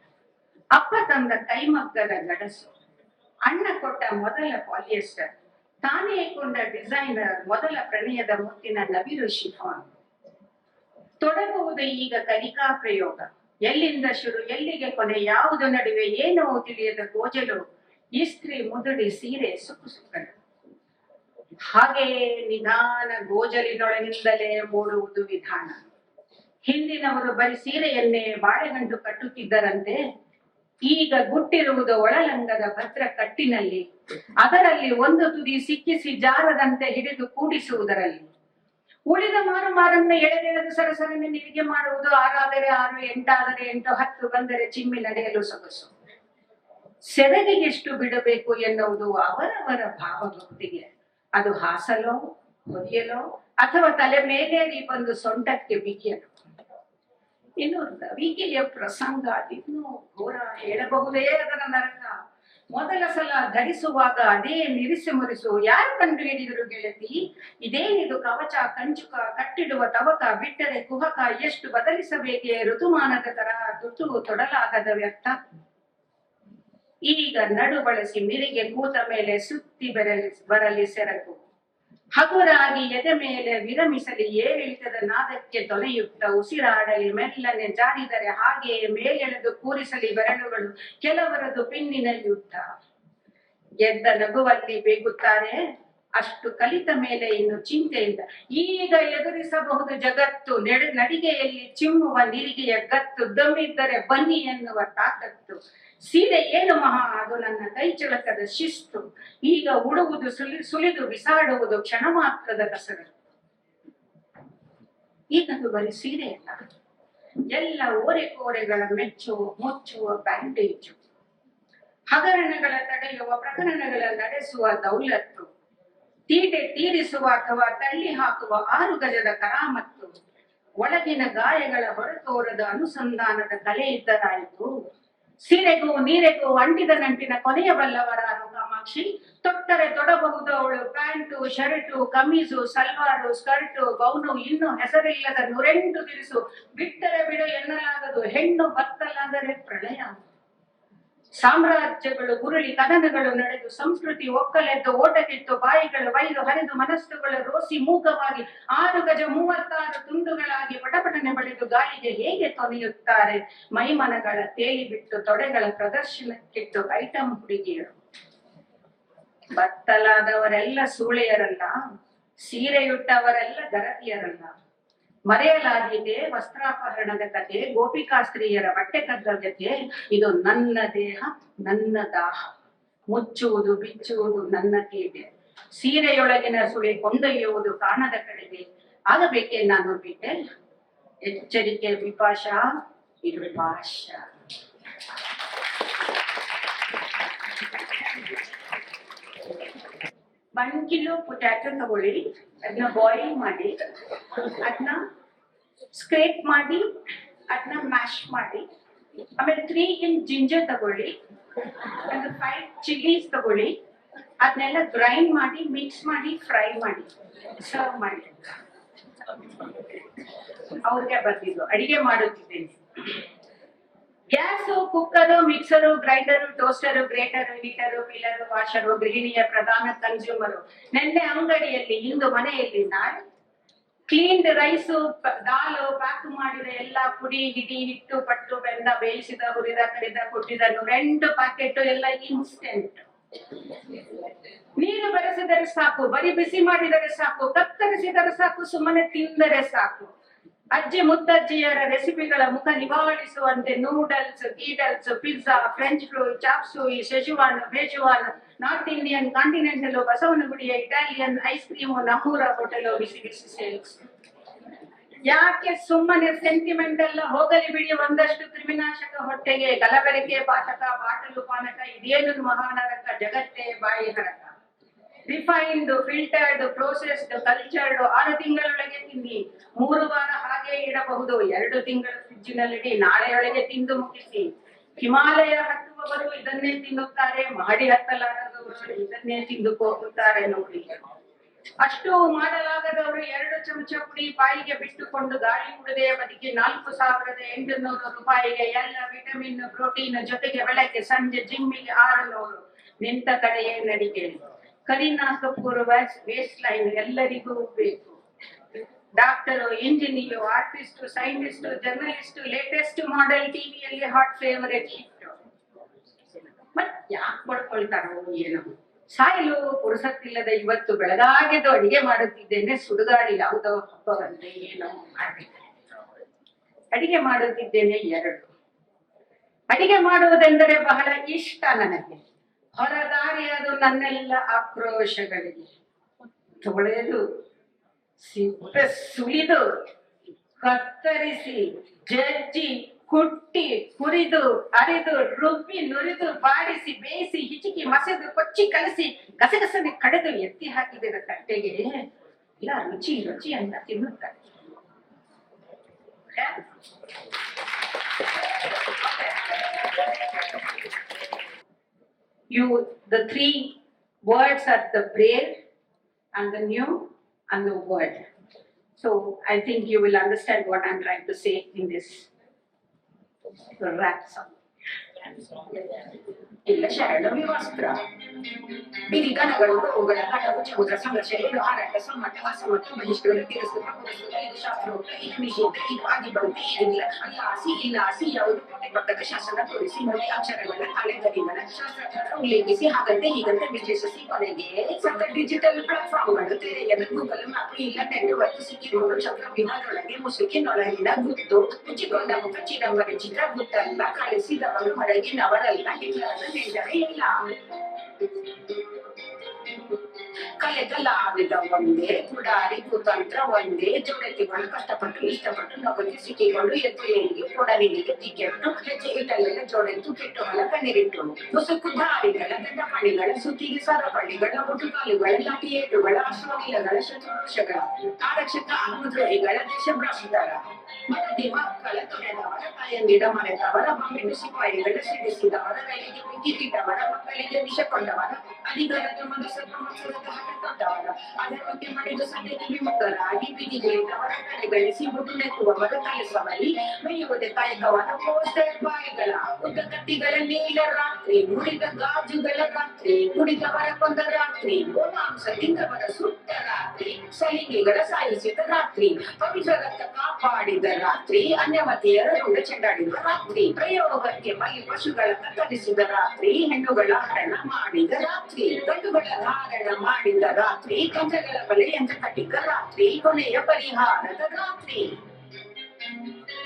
ಅಪ್ಪ ತಂದ ಕೈಮಗ್ಗದ ಗಡಸು, ಅಣ್ಣ ಕೊಟ್ಟ ಮೊದಲ ಪಾಲಿಯೆಸ್ಟರ್, ತಾನೇ ಕೊಂಡ ಡಿಸೈನರ್ ಮೊದಲ ಪ್ರಣಯದ ಮುತ್ತಿನ ನವಿಲು ಶಿಫಾನ್. ತೊಡಗುವುದು ಈಗ ಕಲಿಕಾ ಪ್ರಯೋಗ. ಎಲ್ಲಿಂದ ಶುರು, ಎಲ್ಲಿಗೆ ಕೊನೆ, ಯಾವುದು ನಡುವೆ, ಏನೋ ತಿಳಿಯದ ಗೋಜಲು, ಇಸ್ತ್ರಿ, ಮುದುಡಿ, ಸೀರೆ, ಸುಕ್ಕಳು. ಹಾಗೆಯೇ ನಿಧಾನ ಗೋಜಲಿನೊಳಗಿಂದಲೇ ಮೂಡುವುದು ವಿಧಾನ. ಹಿಂದಿನವರು ಬರೀ ಸೀರೆಯನ್ನೇ ಬಾಳೆಗಂಟು ಕಟ್ಟುತ್ತಿದ್ದರಂತೆ. ಈಗ ಗುಟ್ಟಿರುವುದು ಒಳಲಂಗದ ಭದ್ರ ಕಟ್ಟಿನಲ್ಲಿ, ಅದರಲ್ಲಿ ಒಂದು ತುದಿ ಸಿಕ್ಕಿಸಿ ಜಾರದಂತೆ ಹಿಡಿದು ಕೂಡಿಸುವುದರಲ್ಲಿ. ಉಳಿದ ಮಾರನ್ನು ಎಳೆದೆಳೆದು ಸರಸರನೆ ನಿರಿಗೆ ಮಾಡುವುದು. 6 ಆದರೆ 6, 8 ಆದರೆ 8, 10 ಬಂದರೆ ಚಿಮ್ಮಿ ನಡೆಯಲು ಸೊಗಸು. ಸೆರಗಿಗೆಷ್ಟು ಬಿಡಬೇಕು ಎನ್ನುವುದು ಅವರವರ ಭಾವಭಕ್ತಿಗೆ. ಅದು ಹಾಸಲೋ, ಹೊದಿಯಲೋ, ಅಥವಾ ತಲೆ ಮೇಲೇರಿ ಬಂದು ಸೊಂಟಕ್ಕೆ ಬಿಗಿಯಲು. ಇನ್ನು ರವಿಗೆಯ ಪ್ರಸಂಗ ಇನ್ನು ಘೋರ, ಹೇಳಬಹುದೇ ಅದರ ನರಕ. ಮೊದಲ ಸಲ ಧರಿಸುವಾಗ ಅದೇ ನಿರಿಸಿ ಮುರಿಸು. ಯಾರು ಕಂಡು ಹಿಡಿದರು ಗೆಳತಿ? ಇದೇನಿದು ಕವಚ, ಕಂಚುಕ, ಕಟ್ಟಿಡುವ ತವಕ, ಬಿಟ್ಟರೆ ಕುಹಕ, ಎಷ್ಟು ಬದಲಿಸಬೇಕೆ ಋತುಮಾನದ ತರ, ತುಟ್ಟು ತೊಡಲಾಗದ ವ್ಯರ್ಥ. ಈಗ ನಡು ಬಳಸಿ ಮಿರಿಗೆ ಕೂತ ಮೇಲೆ ಸುತ್ತಿ ಬರಲಿ ಸೆರಗು. ಹಗುರಾಗಿ ಎದೆ ಮೇಲೆ ವಿರಮಿಸಲಿ ಏರಿಳಿತದ ನಾದಕ್ಕೆ ತೊನೆಯುತ್ತ. ಉಸಿರಾಡಲಿ ಮೆಲ್ಲನೆ ಜಾರಿದರೆ ಹಾಗೆಯೇ ಮೇಲೆಳೆದು ಕೂರಿಸಲಿ ಬೆರಳುಗಳು. ಕೆಲವರದು ಪಿನ್ನಿನ ಯುದ್ಧ. ಗೆದ್ದ ನಗುವಲ್ಲಿ ಬೇಗುತ್ತಾರೆ, ಅಷ್ಟು ಕಲಿತ ಮೇಲೆ ಇನ್ನು ಚಿಂತೆಯಿಂದ. ಈಗ ಎದುರಿಸಬಹುದು ಜಗತ್ತು, ನಡಿಗೆಯಲ್ಲಿ ಚಿಮ್ಮುವ ನಿರಿಗೆಯ ಗತ್ತು. ದಮ್ಮಿದ್ದರೆ ಬನ್ನಿ ಎನ್ನುವ ತಾಕತ್ತು. ಸೀರೆ ಏನು ಮಹಾ, ಅದು ನನ್ನ ಕೈ ಚಳಕದ ಶಿಸ್ತು. ಈಗ ಉಡುವುದು ಸುಲಿದು ಬಿಸಾಡುವುದು ಕ್ಷಣ ಮಾತ್ರದ ಕಸರತ್ತು. ಈಗದು ಬರೀ ಸೀರೆಯಲ್ಲ, ಎಲ್ಲ ಓರೆಕೋರೆಗಳ ಮುಚ್ಚುವ ಬ್ಯಾಂಡೇಜು. ಹಗರಣಗಳ ತಡೆಯುವ, ಪ್ರಕರಣಗಳ ನಡೆಸುವ ದೌಲತ್ತು. ತೀಟೆ ತೀರಿಸುವ ಅಥವಾ ತಳ್ಳಿ ಹಾಕುವ 6 ಗಜದ ಕರಾಮತ್ತು. ಒಳಗಿನ ಗಾಯಗಳ ಹೊರತೋರದ ಅನುಸಂಧಾನದ ಕಲೆ ಇದ್ದರಾಯಿತು. ಸೀರೆಗೂ ನೀರೆಗೂ ಅಂಟಿದ ನಂಟಿನ ಕೊನೆಯ ಬಲ್ಲವರಾರು ಕಾಮಾಕ್ಷಿ. ತೊಟ್ಟರೆ ತೊಡಬಹುದು ಅವಳು pant, shirt, kameez, ಸಲ್ವಾರು, skirt, gown, ಇನ್ನು ಹೆಸರಿಲ್ಲದ 108 ದಿರಿಸು. ಬಿಟ್ಟರೆ ಬಿಡು ಎನ್ನಲಾಗದು, ಹೆಣ್ಣು ಬತ್ತಲಾದರೆ ಪ್ರಳಯ. ಸಾಮ್ರಾಜ್ಯಗಳು ಗುರುಳಿ, ಕದನಗಳು ನಡೆದು, ಸಂಸ್ಕೃತಿ ಒಕ್ಕಲೆದ್ದು, ಓಟಕ್ಕಿತ್ತು, ಬಾಯಿಗಳು ಬೈದು ಹರಿದು, ಮನಸ್ಸುಗಳು ರೋಸಿ ಮೂಕವಾಗಿ 6 ಗಜ 36 ತುಂಡುಗಳಾಗಿ ಪಟಪಟನೆ ಬಳಿದು ಗಾಳಿಗೆ ಹೇಗೆ ತೊನೆಯುತ್ತಾರೆ. ಮೈಮನಗಳ ತೇಲಿ ಬಿಟ್ಟು ತೊಡೆಗಳ ಪ್ರದರ್ಶನಕ್ಕಿಟ್ಟು ಐಟಂ ಹುಡುಗಿಯರು. ಬತ್ತಲಾದವರೆಲ್ಲ ಸೂಳೆಯರಲ್ಲ, ಸೀರೆಯುಟ್ಟವರೆಲ್ಲ ಗರತಿಯರಲ್ಲ. ಮರೆಯಲಾಗಿದೆ ವಸ್ತ್ರಾಪಹರಣದ ಕತೆ, ಗೋಪಿಕಾಸ್ತ್ರೀಯರ ಬಟ್ಟೆ ಕದ್ದವ್ಯತೆ. ಇದು ನನ್ನ ದೇಹ, ನನ್ನ ದಾಹ, ಮುಚ್ಚುವುದು ಬಿಚ್ಚುವುದು ನನ್ನ ತೀಟೆ. ಸೀರೆಯೊಳಗಿನ ಸುಳಿ ಕೊಂಡೊಯ್ಯುವುದು ಕಾಣದ ಕಡೆಗೆ. ಆಗಬೇಕೆ ನಾನು ಬಿಟ್ಟೆ, ಎಚ್ಚರಿಕೆ ವಿಪಾಶ, ಇದು ಭಾಷ.1 ಕಿಲೋ ಪೊಟ್ಯಾಟೊ ತಗೊಳ್ಳಿ, ಅದನ್ನ ಬಾಯ್ಲ್ ಮಾಡಿ, ಅದನ್ನ ಸ್ಕ್ರೇಪ್ ಮಾಡಿ, ಅದನ್ನ ಮ್ಯಾಶ್ ಮಾಡಿ. ಆಮೇಲೆ 3 ಇಂಚ್ ಜಿಂಜರ್ ತಗೊಳ್ಳಿ, ಒಂದು 5 ಚಿಲ್ಲೀಸ್ ತಗೊಳ್ಳಿ, ಅದನ್ನೆಲ್ಲ ಗ್ರೈಂಡ್ ಮಾಡಿ ಮಿಕ್ಸ್ ಮಾಡಿ ಫ್ರೈ ಮಾಡಿ ಸರ್ವ್ ಮಾಡಿ. ಅವ್ರಿಗೆ ಬರ್ತಿದ್ದು ಅಡಿಗೆ ಮಾಡುತ್ತಿದ್ದೇನೆ. Gas, cooker, mixer, grinder, toaster, grater, heater, peeler, washer, ಗೃಹಿಣಿಯ ಪ್ರಧಾನ ಕನ್ಸ್ಯೂಮರು. ನೆನ್ನೆ ಅಂಗಡಿಯಲ್ಲಿ, ಇಂದು ಮನೆಯಲ್ಲಿ. ನಾಳೆ ಕ್ಲೀನ್ಡ್ ರೈಸು, ದಾಲು, ಪ್ಯಾಕ್ ಮಾಡಿದ ಎಲ್ಲ ಪುಡಿ ಗಿಡಿ, ಹಿಟ್ಟು, ಪಟ್ಟು, ಬೆಂದ, ಬೇಯಿಸಿದ, ಹುರಿದ, ಕರಿದ, ಕೊಟ್ಟಿದ 108 ಪ್ಯಾಕೆಟ್ ಎಲ್ಲ ಇನ್ಸ್ಟೆಂಟ್. ನೀರು ಬೆರೆಸಿದರೆ ಸಾಕು, ಬರೀ ಬಿಸಿ ಮಾಡಿದರೆ ಸಾಕು, ಕತ್ತರಿಸಿದರೆ ಸಾಕು, ಸುಮ್ಮನೆ ತಿಂದರೆ ಸಾಕು. ಅಜ್ಜಿ ಮುತ್ತಜ್ಜಿಯರ ರೆಸಿಪಿಗಳ ಮುಖ ನಿವಾಳಿಸುವಂತೆ ನೂಡಲ್ಸ್, ಗೀಡಲ್ಸ್, pizza, French fry, chop suey, Schezwan, ಬೇಜುವಾನ್, ನಾರ್ತ್ ಇಂಡಿಯನ್, ಕಾಂಟಿನೆಂಟಲ್, ಬಸವನಗುಡಿಯ ಇಟಾಲಿಯನ್, ಐಸ್ ಕ್ರೀಮು, ನಮ್ಮೂರ ಹೋಟೆಲು, ಬಿಸಿ ಬಿಸಿ ಸೇಲ್ಸ್. ಯಾಕೆ ಸುಮ್ಮನೆ ಸೆಂಟಿಮೆಂಟ್ ಎಲ್ಲ ಹೋಗಲಿ ಬಿಡಿ, ಒಂದಷ್ಟು ಕ್ರಿಮಿನಾಶಕ ಹೊಟ್ಟೆಗೆ. ಕಲಬೆರಕೆ, ಪಾಠಕ, ಬಾಟಲು ಪಾನಕ, ಇದೇನು ಮಹಾನರಕ, ಜಗತ್ತೇ ಬಾಯಿ ಹರಕ. ರಿಫೈನ್ಡ್, ಫಿಲ್ಟರ್ಡ್, ಪ್ರೋಸೆಸ್ಡ್, ಕಲ್ಚರ್ಡ್ 6 ತಿಂಗಳೊಳಗೆ ತಿನ್ನಿ. 3 ವಾರ ಹಾಗೆ ಇಡಬಹುದು, 2 ತಿಂಗಳು ಫ್ರಿಡ್ಜಿನಲ್ಲಿಡಿ, ನಾಳೆಯೊಳಗೆ ತಿಂದು ಮುಗಿಸಿ. ಹಿಮಾಲಯ ಹತ್ತುವವರು ಇದನ್ನೇ ತಿನ್ನುತ್ತಾರೆ, ಮಹಡಿ ಹತ್ತಲಾಗದವರು ಇದನ್ನೇ ತಿಂದು ಹೋಗುತ್ತಾರೆ ನೋಡಿ. ಅಷ್ಟು ಮಾಡಲಾಗದವರು 2 ಚಮಚ ಪುಡಿ ಬಾಯಿಗೆ ಬಿಟ್ಟುಕೊಂಡು ಗಾಳಿ ಕುಡದೆ ಬದುಕಿ 4,800 ರೂಪಾಯಿಗೆ ಎಲ್ಲ ವಿಟಮಿನ್, ಪ್ರೋಟೀನ್ ಜೊತೆಗೆ ಬೆಳಗ್ಗೆ ಸಂಜೆ ಜಿಮ್ಮಿಗೆ 600. ನಿಂತ ಕಡೆಯೇ ನಡಿಗೆ. ಕರೀನಾ ಕಪೂರ್ ವೇಸ್ಟ್ ಲೈನ್ ಎಲ್ಲರಿಗೂ ಬೇಕು. Doctor, engineer, artist, scientist, journalist, latest model, ಟಿವಿಯಲ್ಲಿ ಹಾಟ್ ಫೇವರೇಟ್ ಹಿಟ್. ಮತ್ ಯಾಕೆ ಪಡ್ಕೊಳ್ತಾರೋ ಏನೋ. ಸಾಯಲು ಪುರುಸತ್ತಿಲ್ಲದ ಇವತ್ತು ಬೆಳಗಾಗೆದು ಅಡಿಗೆ ಮಾಡುತ್ತಿದ್ದೇನೆ. ಸುಡುಗಾಡಿ ಯಾವುದೋ ಹಬ್ಬವಂತೆ ಏನೋ ಮಾಡಬೇಕು. ಅಡಿಗೆ ಮಾಡುತ್ತಿದ್ದೇನೆ 2. ಅಡಿಗೆ ಮಾಡುವುದೆಂದರೆ ಬಹಳ ಇಷ್ಟ ನನಗೆ. ಹೊರದಾರಿ ಅದು ನನ್ನೆಲ್ಲ ಆಕ್ರೋಶಗಳಿಗೆ. ತೊಳೆದು, ಸಿಪ್ಪೆ ಸುಲಿದು, ಕತ್ತರಿಸಿ, ಜಜ್ಜಿ, ಕುಟ್ಟಿ, ಹುರಿದು, ಅರಿದು, ರುಬ್ಬಿ, ನುರಿದು, ಬಾಡಿಸಿ, ಬೇಯಿಸಿ, ಹಿಚುಕಿ, ಮಸೆದು, ಕೊಚ್ಚಿ, ಕಲಸಿ, ಗಸಗಸನೆ ಕಡೆದು ಎತ್ತಿ ಹಾಕಿದಿರ ತಟ್ಟೆಗೆ. ಇಲ್ಲ ರುಚಿ ರುಚಿ ಅಂತ ತಿನ್ನುತ್ತಾರೆ. The 3 words are the brave and the new and the word. So I think you will understand what I'm trying to say in this rap song. ಇಲ್ಲ ಶರಣವಿ ವಸ್ತ್ರ ಬಿರಿಗಣಗಳು ರೋಗಗಳ ಕಟವು ಚಮುದ್ರ ಸಂಘರ್ಷ ಏಳು ಹಾರಾಟ ಸಮ್ಮಟ ಅಸಮಟ ಬಹಿಷ್ಕರಣ ತಿರಸ್ಕೃತ ಪುರಸ್ಕೃತ ಇದು ಶಾಸ್ತ್ರೋಕ್ತ ಇದು ನಿಷೇಧ ಇದು ಆಗಿ ಬರುತ್ತೆ ಏನಿಲ್ಲ ಆಸಿ ಇಲ್ಲ ಆಸಿ ಯಾವುದು ಪ್ರತಿಬದ್ಧಕ ಶಾಸನ ತೋರಿಸಿ ನೋಡಿ ಅಕ್ಷರಗಳ ಅಲೆಗರಿಗಳ ಶಾಸ್ತ್ರಜ್ಞರ ಉಲ್ಲೇಖಿಸಿ ಹಾಗಂತೆ ಹೀಗಂತೆ ವಿಶ್ಲೇಷಿಸಿ ಕೊನೆಗೆ ಸತ್ತ ಡಿಜಿಟಲ್ ಪ್ಲಾಟ್ಫಾರ್ಮ್ಗಳು ತೆರೆಯಲು ಗೂಗಲ್ ಮ್ಯಾಪ್ ಇಲ್ಲ ನೆಟ್ವರ್ಕ್ ಸಿಕ್ಕಿಕೊಂಡು ಚಕ್ರವ್ಯೂಹದೊಳಗೆ ಮುಸುಕಿನೊಳಗಿನ ಗುತ್ತು ಮುಚ್ಚಿಕೊಂಡ ಮುಖ ಚಿರಂಬರಿ ಚಿತ್ರ ಗುತ್ತಲ್ಲ ಕಳಿಸಿದವರು ಹೊರಗಿನವರಲ್ಲ ಹಿಟ್ಲರನ್ನು ನೆಂದರೆ ಇಲ್ಲ ಕಲೆ ಕಲಾವಿದ ಒಂದೇ, ಪುಡಾರಿ ಕುತಂತ್ರ ಒಂದೇ, ಜೋಡೆತಿಗಳು ಕಷ್ಟಪಟ್ಟು ಇಷ್ಟಪಟ್ಟು ನಗದಿ ಸಿಕ್ಕಿಕೊಂಡು ಎದ್ದು ಏಳಿಗೆ ಕೊಡಲಿಗೆ ದಿಕ್ಕೆಟ್ಟು ಹೆಜ್ಜೆ ಇಟ್ಟಲೆಲ್ಲ ಜೋಡೆತ್ತು ಕೆಟ್ಟು ಹೊಲ ಕಣ್ಣಿರಿಟ್ಟು ಮುಸುಕು ದಾರಿಗಳ ದಂಡಪಣಿಗಳ ಸುತ್ತಿಗೆ ಸರಪಳಿಗಳ ಮುಟುಕಾಲುಗಳ ಲಾಠಿಯೇಟುಗಳ ಅಶ್ವನೀಲಗಳ ಶತ್ರುಷಗಳ ಆರಕ್ಷಕ ಅನುದ್ರೋಹಿಗಳ ದೇಶಭ್ರಷ್ಟರ ಮನದಿ ಮಕ್ಕಳ ತೊರೆದವರ ತಾಯಂದಿರ ಮರೆತವರ ಬಾಂಬೆನು ಸಿಪಾಯಿಗಳ ಸಿಡಿಸಿದವರ ರೈಲಿಗೆ ಬೆಂಕಿಟ್ಟಿದ್ದವರ ಮಕ್ಕಳಿಗೆ ವಿಷ ಕೊಂಡವರ ಅಧಿಕಾರದ ಮನಸ್ಸನ್ನು ಮತ್ಸರದ ಹಠ ತೊಟ್ಟವರ ಅದರಂತೆ ಮಡಿದು ಸದ್ಯಕ್ಕೆ ವಿಮುಖರಾಗಿ ಬೀದಿಗಿಳಿದವರ ಕಡೆಗಳಿಸಿ ಮುಟು ನೆತ್ತುವವರ ತಲೆಸವರಿ ಮೇಯುವುದೇ ಕಾಯಕವರ ಪೋಸ್ಟರ್ ಬಾಯಿಗಳ ಉದ್ದ ಕತ್ತಿಗಳ ನೀಲ ರಾತ್ರಿ ಮುರಿದ ಗಾಜುಗಳ ರಾತ್ರಿ ಕುಡಿದವರ ಕೊಂದ ರಾತ್ರಿ ಗೋಮಾಂಸ ತಿಂದವರ ಸುಟ್ಟ ರಾತ್ರಿ ಸಲಿಂಗಿಗಳ ಸಾಯಿಸಿದ ರಾತ್ರಿ ಪವಿತ್ರರತ್ತ ಕಾಪಾಡಿದ ರಾತ್ರಿ ಅನ್ಯಮತಿಯರ ರುಂಡ ಚೆಂಡಾಡಿದ ರಾತ್ರಿ ಪ್ರಯೋಗಕ್ಕೆ ಬಲಿ ಪಶುಗಳ ಕತ್ತರಿಸಿದ ರಾತ್ರಿ ಹೆಣ್ಣುಗಳ ಹರಣ ಮಾಡಿದ ರಾತ್ರಿ ಗಂಡುಗಳ ಧಾರಣ ಮಾಡಿದ ರಾತ್ರಿ ಕಂಜಗಳ ಬಲೆಯಂತ ಕಟ್ಟಿದ ರಾತ್ರಿ ಕೊನೆಯ ಪರಿಹಾರದ ರಾತ್ರಿ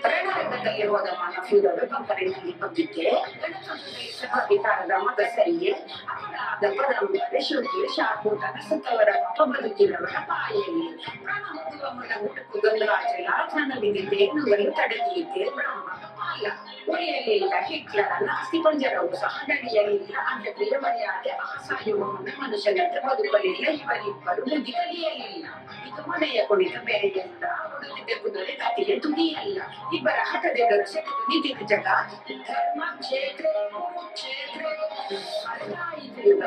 ರಣರಂಗದಲ್ಲಿ ಹೋದ ಮಾನವೀಯರು ಕಂಪನಿಯಲ್ಲಿ ಬಂದಿದ್ದೆ ಗಣತಂತ್ರದಲ್ಲಿ ಸರ್ವಾಧಿಕಾರದ ಮತ ಸರಿಯೇ ಅಪರಾಧ ಪರಂಪರೆ ಶುದ್ಧಿ ಶಾಕೂಟನ ಸತ್ತವರ ಪಾಪ ಬದುಕಿದವರ ಪಾಯಲ್ಲಿ ಪ್ರಾಣ ಹೊತ್ತುವ ಮುನ್ನ ಮುಟುಕು ಗಂಗರಾಜಲ ಜ್ಞಾನವಿದ್ದಿದ್ದೆ ನುಗಲು ತಡೆದಿದ್ದೆ ಬ್ರಹ್ಮ ಕಪಾಲ ಉಳಿಯಲಿಲ್ಲ ಹಿಟ್ಲರನ ಅಸ್ಥಿ ಪಂಜರವು ಸಹ ನಡೆಯಲಿಲ್ಲ ಅಂತ್ಯಕ್ರಿಯೆ ಮರ್ಯಾದೆ ಅಸಹಾಯುವ ಮುನ್ನ ಮನುಷ್ಯನಂತೆ ಬದುಕಲಿಲ್ಲ ಇವರಿಬ್ಬರು ಬುದ್ಧಿ ಕಲಿಯಲಿಲ್ಲ ಇದು ಮನೆಯ ಕುಣಿತ ಬೇರೆಯಲ್ಲ ಉಳಿದಿದ್ದೆ ಕುದುರೆ ಕಥೆಯ ತುದಿಯಲ್ಲ ಇಬ್ಬರ ಹಠದೆದರು ಸೆಟೆದು ನಿಂತಿದ್ದ ಜಗ ಧರ್ಮ ಕ್ಷೇತ್ರ ಕುರುಕ್ಷೇತ್ರ ಅರ್ಥಾಯಿತು ಯುಗ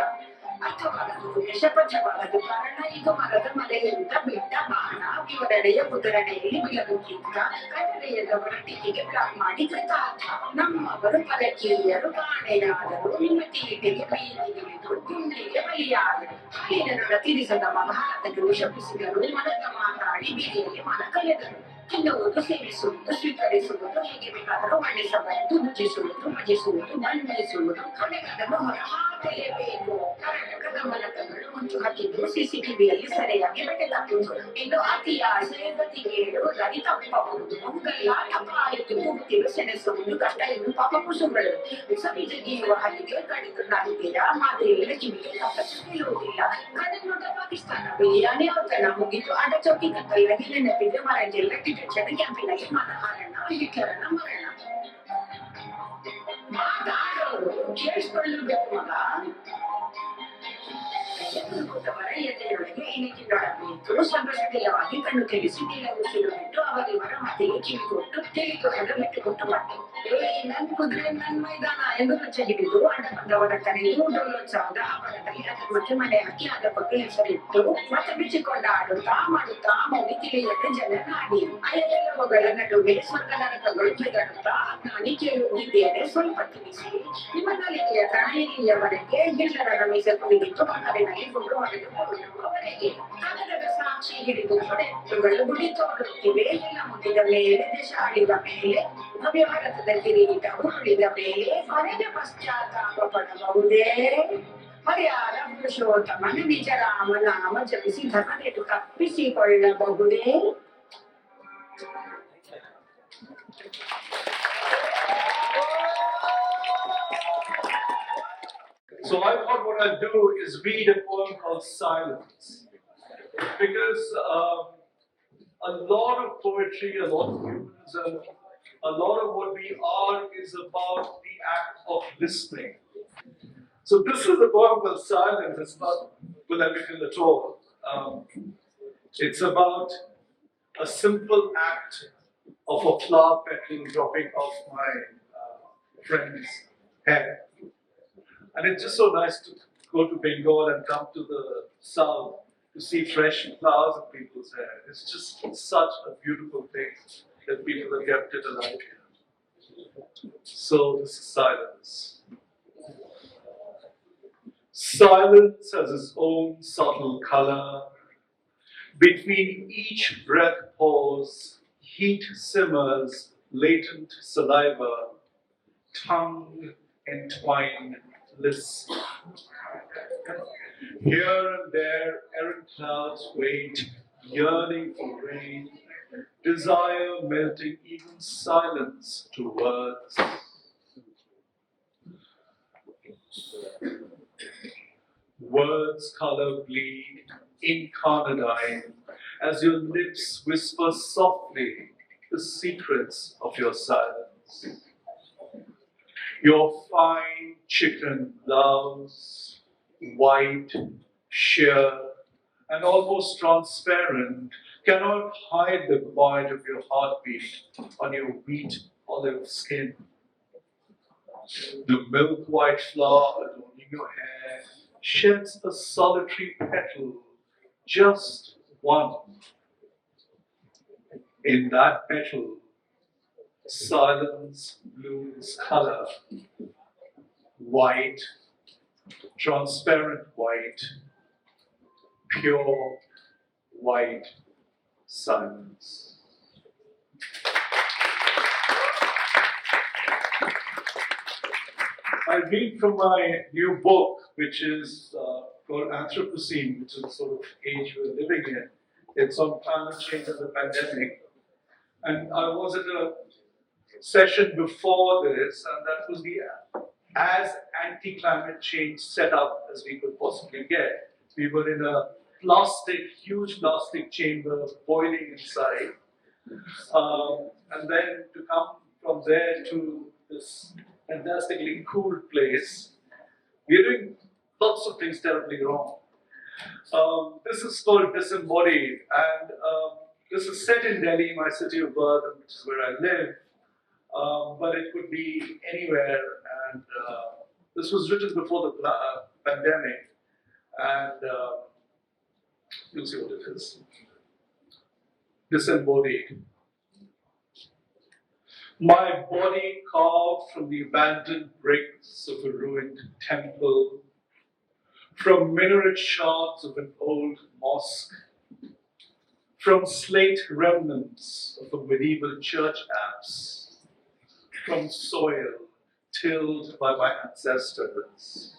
ಅರ್ಥವಾಗದು ಯಶಪಂಚವಾಗದು ಕಾರಣ ಇದು ಮರದ ಮಲೆಯಿಂದ ಬಿಟ್ಟ ಬಾಣ ವಿವರಣೆಯ ಕುದುರಣೆಯಲ್ಲಿ ಬಿಲಗುತ್ತಿದ್ದ ಕನ್ನಡೆಯದವರ ಟೀಕೆಗೆ ಬ್ಲಾಕ್ ಮಾಡಿ ಕೃತಾರ್ಥ ನಮ್ಮವರು ಪರಕೀಯರು ಕಾಣೆಯಾದರು ನಿಮ್ಮ ತೀಟೆಗೆ ಬೀದಿಗಿಳಿದು ಗುಂಡಿಗೆ ಬಲಿಯಾದರು ಹಾಲಿನ ತೀರಿಸದ ಮಹಾರಥಕ್ಕೆ ಶಪಿಸಿದರು ಮನದ ಮಾತಾಡಿ ಬೀದಿಯಲ್ಲಿ ಮನ ಕಳೆದರು ತಿನ್ನುವುದು ಸೇವಿಸುವುದು ಸ್ವೀಕರಿಸುವುದು ಹೇಗೆ ಬೇಕಾದರೂ ವರ್ಣಿಸಬಹುದು ಭುಜಿಸುವುದು ಭಜಿಸುವುದು ಬಣ್ಣಿಸುವುದು ಕೊನೆಗದನ್ನು ಹೊರಹಾಕಲೇಬೇಕು ಕರ್ನಾಟಕದ ಮನಕಗಳು ಮುಂಚು ಹಾಕಿದ್ದು ಸಿಸಿಟಿವಿಯಲ್ಲಿ ಸರಿಯಾಗಿ ಬೆಟ್ಟೆ ತಪ್ಪಿತು ಇನ್ನು ಅತಿ ಆಸೆ ಗತಿಗೇಡು ಗಡಿ ತಪ್ಪಬಹುದು ಗಲ್ಲಾಟ ಪಾಯಿತು ಕೂಗುತ್ತಿರು ಸೆಣಸುವುದು ಕಷ್ಟ ಇನ್ನು ಪಾಪ ಕುಸುಗಳು ಸಬೀಜ ಗೀರುವ ಹಲ್ಲಿಗೆ ಕಡಿದು ನಾಲಿಗೆಯ ಮಾದರಿಯಲ್ಲಿ ಕಿವಿಗೆ ತಪ್ಪಚ್ಚು ನಿಲ್ಲುವುದಿಲ್ಲ ಕನ್ನಡ ಪಾಕಿಸ್ತಾನ ಬಿರಿಯಾನಿ ಔತಣ ಮುಗಿದು ಅಡಚೌಕಿ ಕತ್ತಲಾಗಿ ನೆನಪಿಗೆ ಮರಗೆಲ್ಲ ಟಿಟೆನ್ಷನ್ ಕ್ಯಾಂಪಿನಲ್ಲಿ ಮನಹಾರಣ ಹಿಟ್ಲರನ ಮರಣ ಮಾತಾಡೋರು ಕೇಳಿಸಿಕೊಳ್ಳಬೇಕು ಮಗ ಎದುರುಕೂತವರ ಎದೆಯೊಳಗೆ ಇಣುಕಿನೊಡಬೇಕು ಸಂಭ್ರಮವಾಗಿ ಕಣ್ಣು ತೆಗೆಸಿ ನಿಲುಸಿರು ಬಿಟ್ಟು ಅವರಿವರ ಮಾತಿಗೆ ಕಿವಿ ಕೊಟ್ಟು ತಿಳಿದುಕೊಂಡು ಬಿಟ್ಟುಕೊಟ್ಟು ಪಟ್ಟು ನನ್ ಕುದುರೆ ನನ್ ಮೈದಾನ ಎಂದು ಕಚ್ಚ ಹಿಡಿದು ಅಡ್ಡ ಬಂದವರ ಕರೆದು ಡೋಲೋತ್ಸವದ ಹಬ್ಬದಲ್ಲಿ ಅದರ ಮತ್ತೆ ಮನೆ ಹಾಕಿ ಅದ ಬಗ್ಗೆ ಹೆಸರಿಟ್ಟು ಮತ್ತೆ ಬಿಚ್ಚಿಕೊಂಡಾಡುತ್ತಾ ಮಾಡುತ್ತಾ ಮೌನಿ ತಿಳಿಯದೆ ಜನ ನಾಡಿ ಅಯ್ಯೆಲ್ಲವುಗಳ ನಡುವೆ ಸ್ವರ್ಗ ನರಕಗಳು ಬೆದರುತ್ತಾ ನಾನು ಕೇಳುತ್ತಿದ್ದೇನೆ ಸ್ವಲ್ಪ ತಿಳಿಸಿ ನಿಮ್ಮ ನಲಿಗೆಯ ತಣೆಯಲ್ಲಿಯವರೆಗೆ ಹಿಟ್ಲರನ ಮೀಸೆ ಕುಡಿದಿತ್ತು ಪಕ್ಕದಲ್ಲಿ ಗುಂಡು ಹೊಡೆದುಕೊಳ್ಳುವವರೆಗೆ ಕಾಗದದ ಸಾಕ್ಷಿ ಹಿಡಿದು ಹೊಡೆತುಗಳು ಗುಡಿ ತೋರುತ್ತಿವೆ ಎಲ್ಲ ಮುಟ್ಟಿದ ಮೇಲೆ ದೇಶ ಆಡಿದ ಮೇಲೆ ಭವ್ಯ ಭಾರತದ ಕಿರೀಟ ಉರುಳಿದ ಮೇಲೆ ಕೊನೆಗೆ ಪಶ್ಚಾತ್ತಾಪ ಪಡಬಹುದೇ ಮರ್ಯಾದ ಪುರುಷೋತ್ತಮನ ನಿಜ ರಾಮನಾಮ ಜಪಿಸಿ ಧರ್ಮನೆಟ್ಟು ತಪ್ಪಿಸಿಕೊಳ್ಳಬಹುದೇ So I thought what I'll do is read a poem called Silence. Because a lot of poetry, a lot of humanism, a lot of what we are is about the act of listening. So this is a poem called Silence. It's not polemical at all. It's about a simple act of a flower petal dropping off my friend's head. And it's just so nice to go to Bengal and come to the south to see fresh flowers in people's hair. It's just such a beautiful thing that people have kept it alive here. So this is silence. Silence has its own subtle color. Between each breath pause, heat simmers, latent saliva, tongue entwined bliss. Here and there, errant clouds wait, yearning for rain, desire melting even silence to words. Words color bleed, incarnadine, as your lips whisper softly the secrets of your silence. Your fine chicken blouse, white, sheer, and almost transparent, cannot hide the quiet of your heartbeat on your wheat olive skin. The milk white flower adorning your hair sheds a solitary petal, just one. In that petal, silence blooms color, white, transparent white, pure white silence. I read from my new book, which is called Anthropocene, which is the sort of age we're living in. It's on climate change and the pandemic. And I was at a session before this, and that was the as anti-climate change setup as we could possibly get. We were in a huge plastic chamber boiling inside. And then to come from there to this fantastically cool place, we're doing lots of things terribly wrong. This is called Disembodied, and this is set in Delhi, my city of birth, which is where I live, but it could be anywhere. And this was written before the pandemic, and you'll see what it is. Disembodied. My body carved from the abandoned bricks of a ruined temple, from minaret shards of an old mosque, from slate remnants of a medieval church apse, from soil tilled by my ancestors.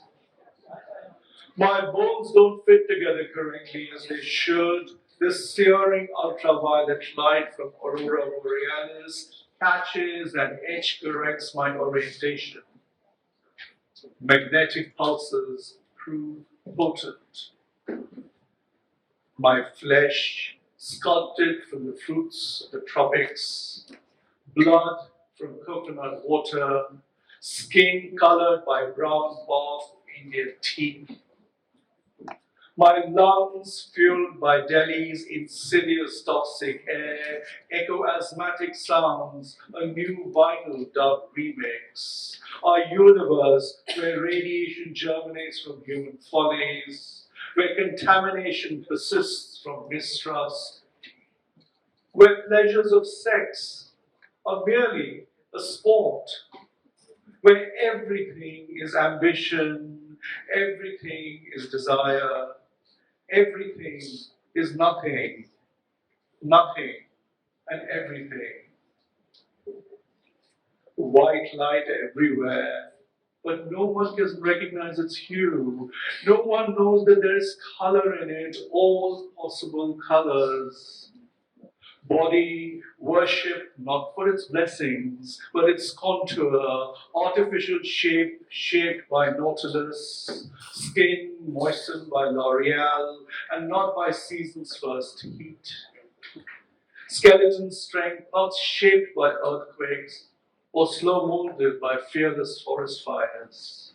My bones don't fit together correctly as they should. This searing ultraviolet light from Aurora Borealis catches and edge corrects my orientation. Magnetic pulses prove potent. My flesh, sculpted from the fruits of the tropics, blood from coconut water, skin colored by brown bath of Indian tea. My lungs, fueled by Delhi's insidious toxic air, echo asthmatic sounds, a new vinyl dub remix. Our universe, where radiation germinates from human follies, where contamination persists from mistrust, where pleasures of sex are merely a sport, where everything is ambition, everything is desire, everything is nothing, nothing and everything. White light everywhere, but no one can recognize its hue. No one knows that there is color in it, all possible colors. Body worship not for its blessings, but its contour, artificial shape shaped by Nautilus, skin moistened by L'Oreal, and not by season's first heat. Skeleton strength not shaped by earthquakes, or slow molded by fearless forest fires.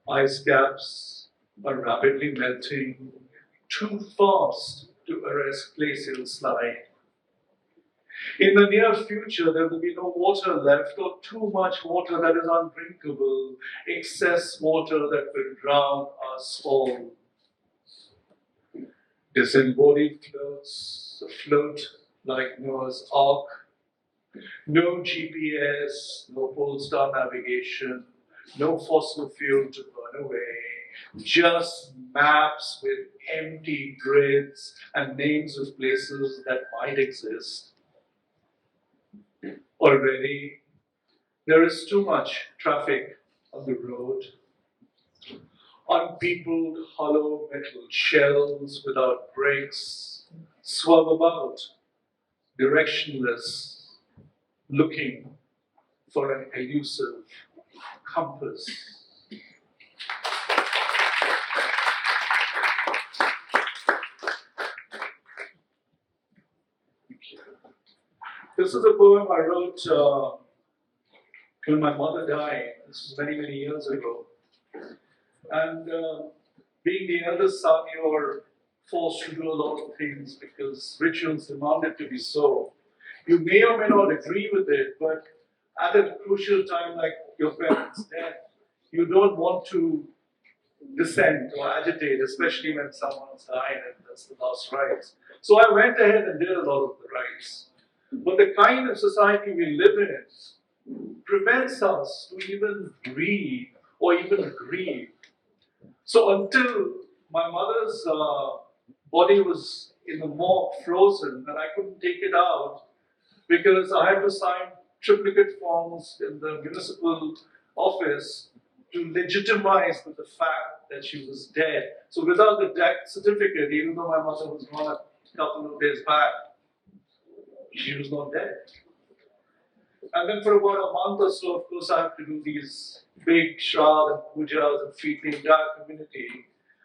Ice caps are rapidly melting, too fast to arrest glacial slide. In the near future, there will be no water left, or too much water that is undrinkable, excess water that will drown us all. Disembodied floats afloat like Noah's Ark. No GPS, no pole star navigation, no fossil fuel to burn away, just maps with empty grids and names of places that might exist. Already, there is too much traffic on the road. Unpeopled hollow metal shells without brakes swerve about, directionless, looking for an elusive compass. this is a poem I wrote when my mother died. This was many, many years ago. And being the eldest son, you're forced to do a lot of things because rituals demand it to be so. You may or may not agree with it, but at a crucial time like your parents' death, you don't want to dissent or agitate, especially when someone's died and that's the last rites. So I went ahead and did a lot of the rites. But the kind of society we live in prevents us to even breathe or even grieve. So until my mother's body was in the morgue frozen and I couldn't take it out because I had to sign triplicate forms in the municipal office to legitimize the fact that she was dead. So without the death certificate, even though my mother was gone a couple of days back, she was not dead. And then for about a month or so, of course, I have to do these big shroud and pujas and feed the entire community.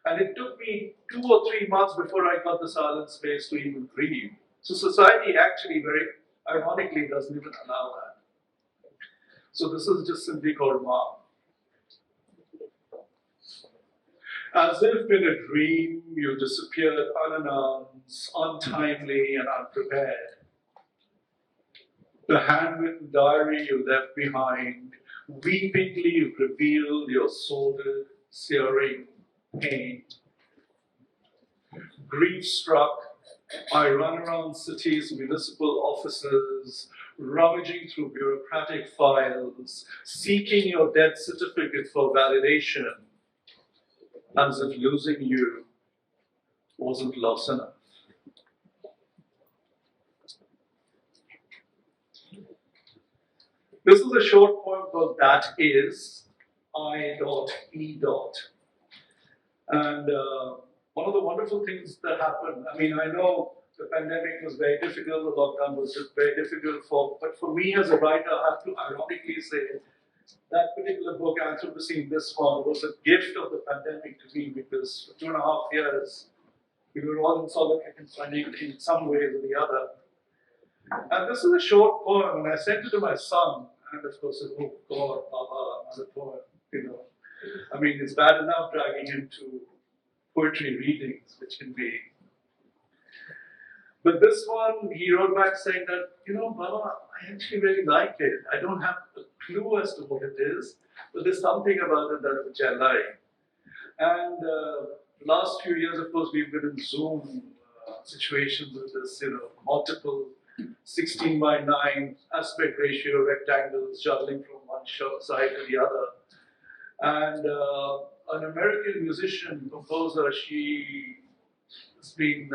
And it took me 2 or 3 months before I got the silent space to even grieve. So society actually very ironically doesn't even allow that. So this is just simply called Ma. As if in a dream, you disappeared unannounced, untimely, and unprepared. The handwritten diary you left behind weepingly revealed your sordid, searing pain. Grief struck, I run around cities' municipal offices, rummaging through bureaucratic files, seeking your death certificate for validation, as if losing you wasn't loss enough. This is a short poem called That Is, I.E. And one of the wonderful things that happened, I mean, I know the pandemic was very difficult, the lockdown was very difficult but for me as a writer, I have to ironically say that particular book, Anthropocene This One, was a gift of the pandemic to me because for 2.5 years, we were all in solitary confinement in some way or the other. And this is a short poem, and I sent it to my son, and of course, oh God, Baba, another poem, you know. I mean, it's bad enough dragging him to poetry readings, which can be. But this one, he wrote back saying that, you know, Baba, I actually really like it. I don't have a clue as to what it is, but there's something about it that which I like. And last few years, of course, we've been in Zoom situations with this, you know, multiple 16 by 9 aspect ratio rectangles juggling from one side to the other. And an American musician, composer, she has been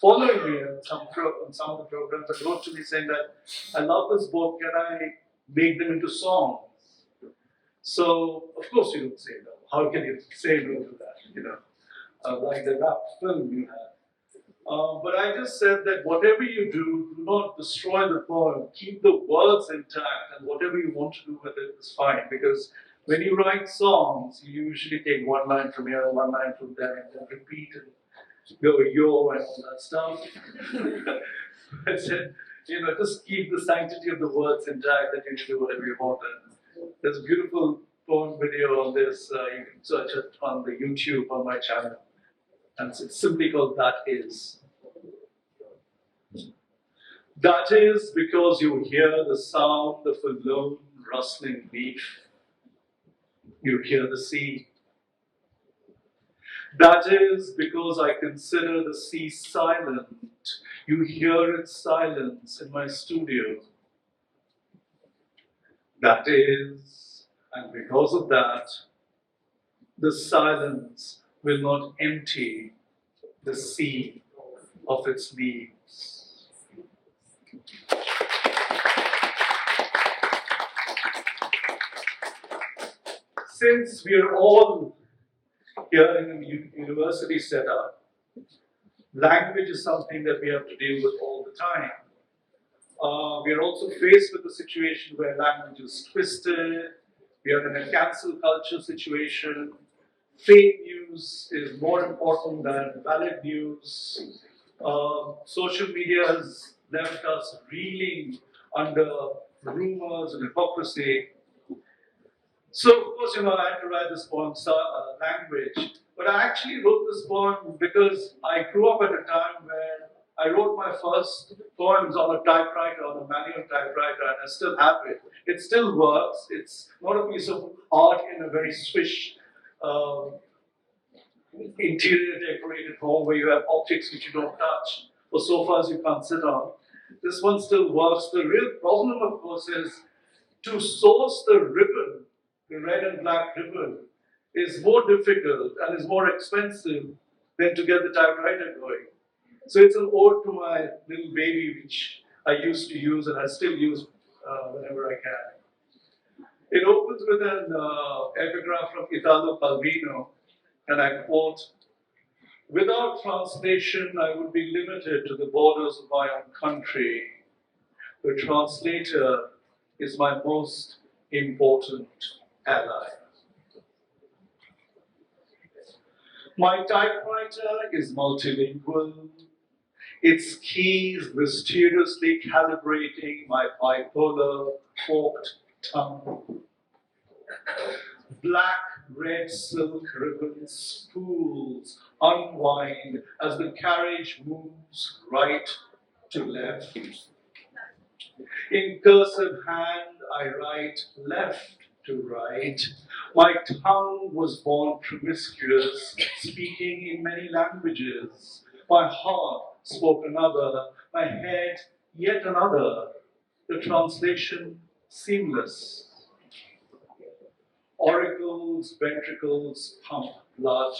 following me in some of the programs and wrote to me saying that, I love this book, can I make them into songs? So, of course you don't say no. How can you say no to that, you know? Like the rap film you have. But I just said that whatever you do not destroy the poem. Keep the words intact, and whatever you want to do with it is fine. Because when you write songs, you usually take one line from here, one line from there, and then repeat and go yo and all that stuff. I said, you know, just keep the sanctity of the words intact, that you can do whatever you want. And there's a beautiful poem video on this. You can search it on the YouTube on my channel. And it's simply called That Is. That is because you hear the sound of a lone rustling leaf. You hear the sea. That is because I consider the sea silent. You hear its silence in my studio. That is, and because of that, the silence will not empty the sea of its leaves. Since we are all here in a university setup, language is something that we have to deal with all the time. We are also faced with a situation where language is twisted. We are in a cancel culture situation. Fake news is more important than valid news. Social media has left us reeling under rumors and hypocrisy. So, of course, I had to write this poem language. But I actually wrote this poem because I grew up at a time when I wrote my first poems on a typewriter, on a manual typewriter, and I still have it. It still works. It's not a piece of art in a very swish interior decorated home where you have objects which you don't touch, or sofas you can't sit on. This one still works. The real problem, of course, is to source the ribbon, the red and black ribbon, is more difficult and is more expensive than to get the typewriter going. So it's an ode to my little baby, which I used to use and I still use whenever I can. It opens with an epigraph from Italo Calvino, and I quote, "Without translation, I would be limited to the borders of my own country. The translator is my most important ally." My typewriter is multilingual. Its keys mysteriously calibrating my bipolar forked tongue. Black, red silk ribbon spools unwind as the carriage moves right to left. In cursive hand, I write left to right. My tongue was born promiscuous, speaking in many languages. My heart spoke another, my head yet another. The translation seamless. Auricles, ventricles pump blood.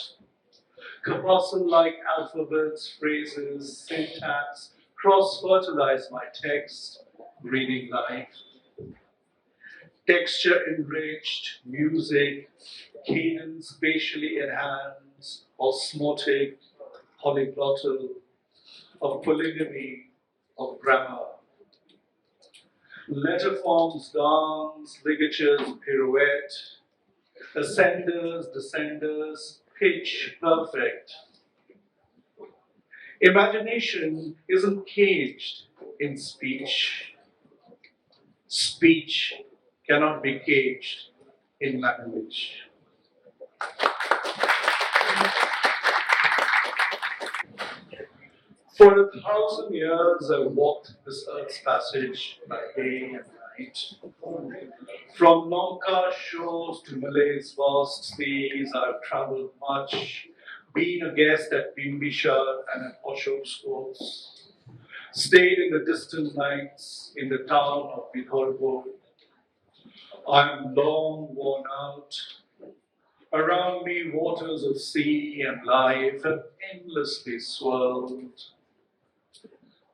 Corpuscle-like alphabets, phrases, syntax cross-fertilize my text, breathing life. Texture enriched, music, cadence spatially enhanced, osmotic, polyglottal, of polygamy, of grammar. Letter forms dance, ligatures pirouette, ascenders, descenders, pitch perfect. Imagination isn't caged in speech. Speech cannot be caged in language. For 1,000 years, I walked this earth's passage by day and night. From Lanka shores to Malay's vast seas, I've traveled much, been a guest at Bimbishar and at Ashok's courts, stayed in the distant nights in the town of Vidarbha. I'm long worn out. Around me, waters of sea and life have endlessly swirled.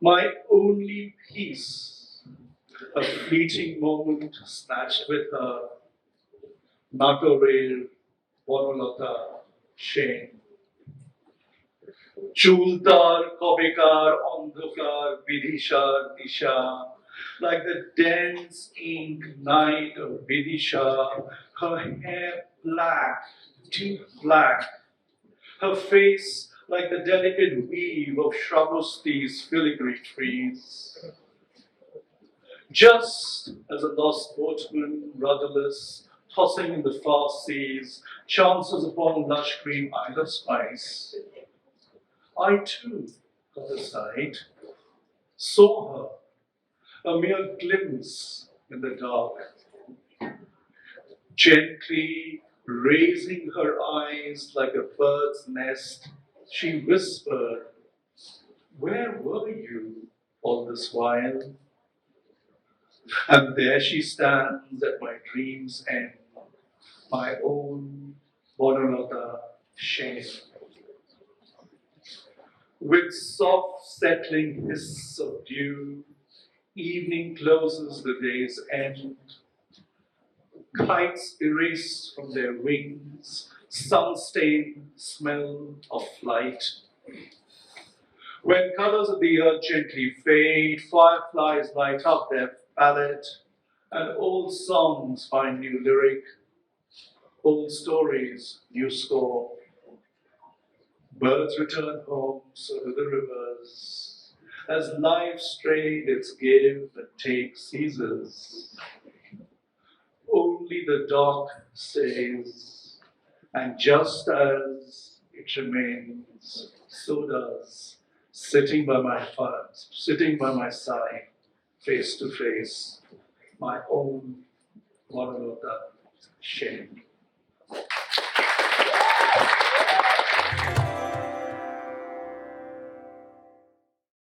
My only peace, a fleeting moment snatched with her, Natorer, Bonolata, Shane. Chultar, Kobekar, Ondhukar, Vidishar, Disha, like the dense ink night of Vidisha, her hair black, deep black, her face like the delicate weave of Shravusti's filigree trees. Just as a lost boatman, rudderless, tossing in the far seas, chances upon lush green Isle of Spice, I too got aside, saw her, a mere glimpse in the dark. Gently raising her eyes like a bird's nest, she whispered, "Where were you all this while?" And there she stands at my dream's end, my own Bonolata Shane. With soft settling hiss of dew, evening closes the day's end. Kites erase from their wings, sun-stained smell of flight. When colors of the earth gently fade, fireflies light up their palette, and old songs find new lyric, old stories new score. Birds return home, so do the rivers, as life strained its give and take ceases, only the dark stays, and just as it remains, so does sitting by my side, face to face, my own Varanota shame.